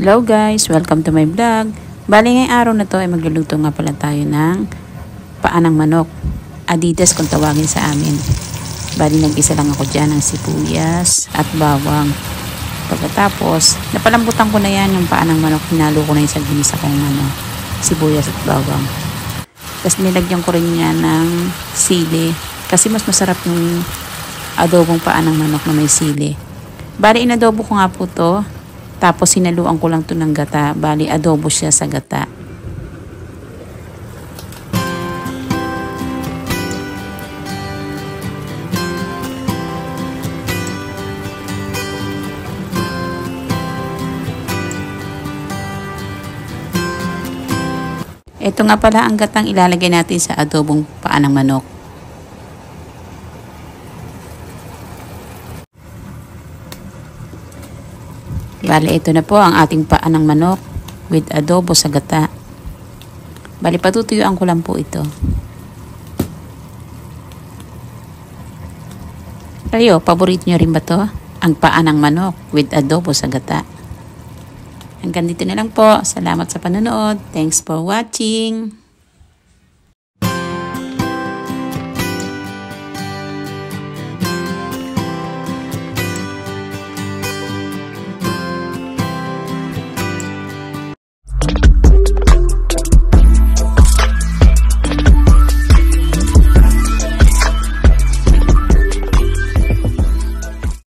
Hello guys! Welcome to my vlog. Bali ngayong araw na to ay magluluto nga pala tayo ng paa ng manok. Adidas kung tawagin sa amin. Bali nag-isa lang ako dyan ng sibuyas at bawang. Pagkatapos, napalambutan ko na yan yung paa ng manok. Hinalo ko na yung sa ginisa kong sibuyas at bawang. Tapos nilagyan ko rin yan ng sili. Kasi mas masarap yung adobong paa ng manok na may sili. Bali inadobo ko nga po to. Tapos sinaluan ko lang to ng gata. Bali adobo siya sa gata. Ito nga pala ang gatang ilalagay natin sa adobong paa ng manok. Bali, ito na po ang ating paa ng manok with adobo sa gata. Bali, patutuyuan ko lang po ito. Kayo, paborito nyo rin ba to? Ang paa ng manok with adobo sa gata. Hanggang dito na lang po. Salamat sa panonood. Thanks for watching.